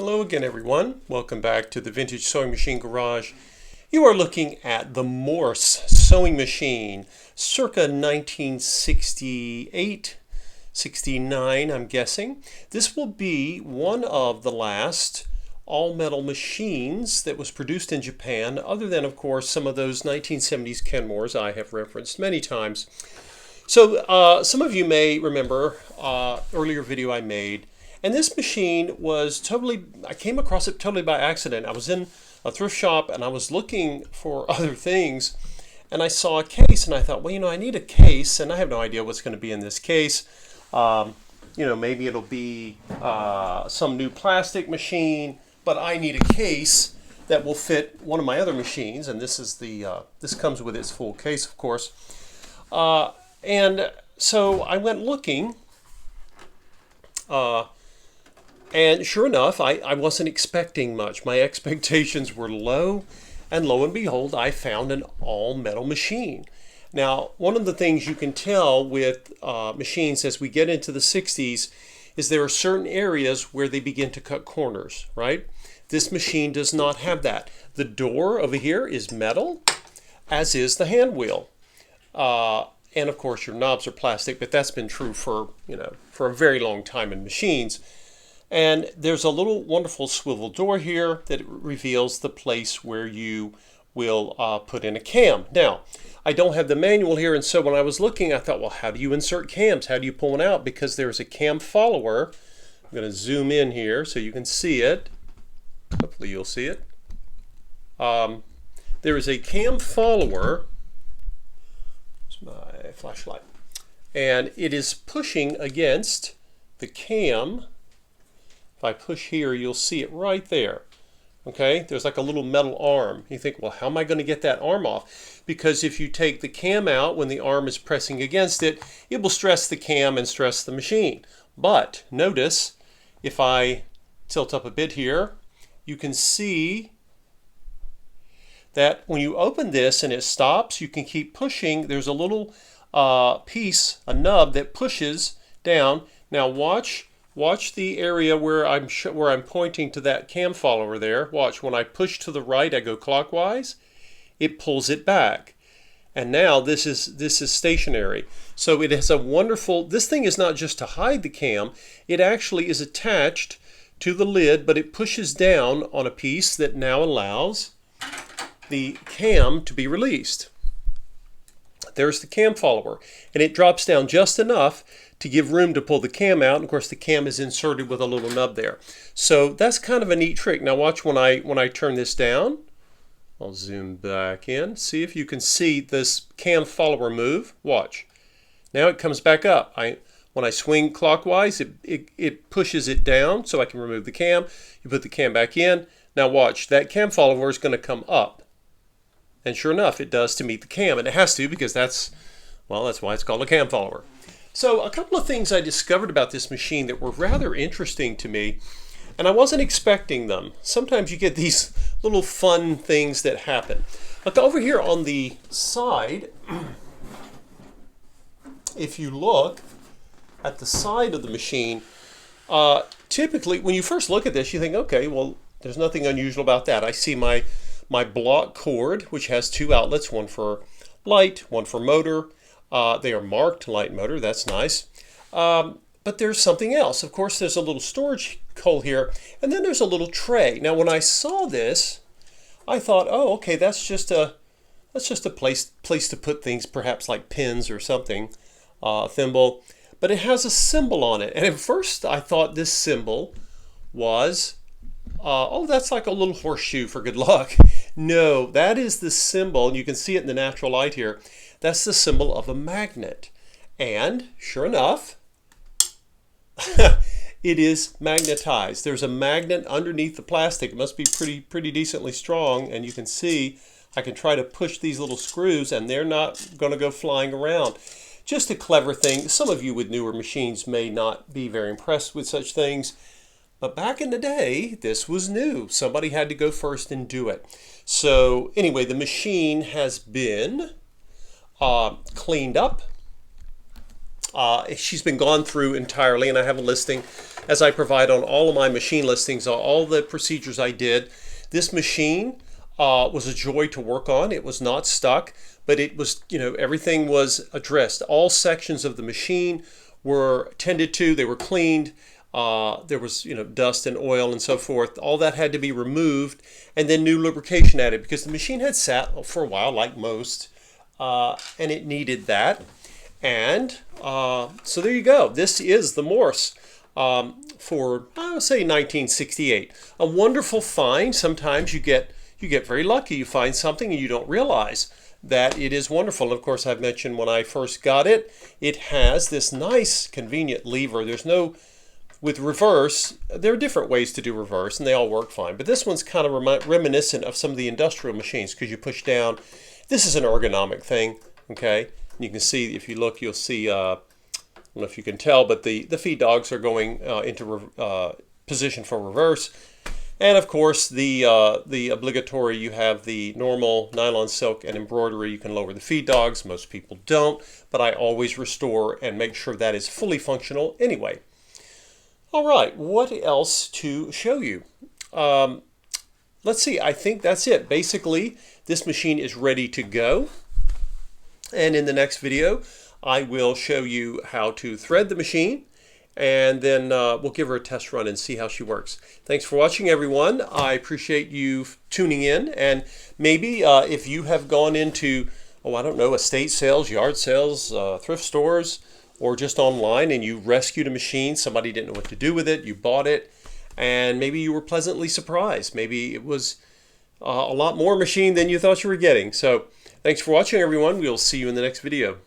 Hello again, everyone. Welcome back to the Vintage Sewing Machine Garage. You are looking at the Morse sewing machine, circa 1968, 69, I'm guessing. This will be one of the last all-metal machines that was produced in Japan, other than, of course, some of those 1970s Kenmores I have referenced many times. So some of you may remember earlier video I made. And this machine was I came across it totally by accident. I was in a thrift shop and I was looking for other things and I saw a case and I thought, well, I need a case and I have no idea what's going to be in this case. Maybe it'll be some new plastic machine, but I need a case that will fit one of my other machines. And this is this comes with its full case, of course. And so I went looking. And sure enough, I wasn't expecting much. My expectations were low, and lo and behold, I found an all-metal machine. Now, one of the things you can tell with machines as we get into the 60s is there are certain areas where they begin to cut corners, right? This machine does not have that. The door over here is metal, as is the hand wheel. And of course, your knobs are plastic, but that's been true for a very long time in machines. And there's a little wonderful swivel door here that reveals the place where you will put in a cam. Now, I don't have the manual here, and so when I was looking, I thought, well, how do you insert cams? How do you pull one out? Because there's a cam follower. I'm going to zoom in here so you can see it. Hopefully you'll see it. There is a cam follower. It's my flashlight. And it is pushing against the cam. If I push here, you'll see it right there. Okay, there's like a little metal arm. You think, well, how am I going to get that arm off? Because if you take the cam out when the arm is pressing against it, it will stress the cam and stress the machine. But notice, if I tilt up a bit here, you can see that when you open this and it stops, you can keep pushing. There's a little piece, a nub that pushes down. Now watch the area where I'm pointing to that cam follower there. Watch, when I push to the right, I go clockwise, it pulls it back. And now this is stationary. So it has a wonderful, this thing is not just to hide the cam, it actually is attached to the lid, but it pushes down on a piece that now allows the cam to be released. There's the cam follower, and it drops down just enough to give room to pull the cam out. And of course, the cam is inserted with a little nub there. So that's kind of a neat trick. Now watch when I turn this down. I'll zoom back in. See if you can see this cam follower move. Watch. Now it comes back up. When I swing clockwise, it pushes it down so I can remove the cam. You put the cam back in. Now watch. That cam follower is going to come up. And sure enough, it does to meet the cam. And it has to, because that's why it's called a cam follower. So a couple of things I discovered about this machine that were rather interesting to me, and I wasn't expecting them. Sometimes you get these little fun things that happen. Look over here on the side, if you look at the side of the machine, typically when you first look at this, you think, okay, well, there's nothing unusual about that. I see my block cord, which has two outlets, one for light, one for motor. They are marked light motor, that's nice. But there's something else. Of course, there's a little storage hole here, and then there's a little tray. Now, when I saw this, I thought, oh, okay, that's just a place to put things, perhaps like pins or something, a thimble. But it has a symbol on it, and at first I thought this symbol was, oh, that's like a little horseshoe for good luck. No, that is the symbol, and you can see it in the natural light here. That's the symbol of a magnet. And sure enough, it is magnetized. There's a magnet underneath the plastic. It must be pretty decently strong. And you can see I can try to push these little screws and they're not going to go flying around. Just a clever thing. Some of you with newer machines may not be very impressed with such things. But back in the day, this was new. Somebody had to go first and do it. So anyway, the machine has been cleaned up. She's been gone through entirely, and I have a listing as I provide on all of my machine listings, all the procedures I did. This machine was a joy to work on. It was not stuck, but it was, everything was addressed. All sections of the machine were tended to, they were cleaned. There was, dust and oil and so forth. All that had to be removed, and then new lubrication added because the machine had sat for a while, like most, and it needed that. And so there you go. This is the Morse for, I would say, 1968. A wonderful find. Sometimes you get very lucky. You find something and you don't realize that it is wonderful. And of course, I've mentioned when I first got it, it has this nice, convenient lever. With reverse, there are different ways to do reverse, and they all work fine. But this one's kind of reminiscent of some of the industrial machines because you push down. This is an ergonomic thing, okay? You can see, if you look, you'll see, I don't know if you can tell, but the feed dogs are going into position for reverse. And of course, the obligatory, you have the normal nylon silk and embroidery. You can lower the feed dogs. Most people don't, but I always restore and make sure that is fully functional anyway. All right, what else to show you? Let's see, I think that's it. Basically, this machine is ready to go. And in the next video, I will show you how to thread the machine, and then we'll give her a test run and see how she works. Thanks for watching, everyone. I appreciate you tuning in, and maybe if you have gone into, I don't know, estate sales, yard sales, thrift stores, or just online, and you rescued a machine, somebody didn't know what to do with it, you bought it, and maybe you were pleasantly surprised. Maybe it was a lot more machine than you thought you were getting. So thanks for watching, everyone. We'll see you in the next video.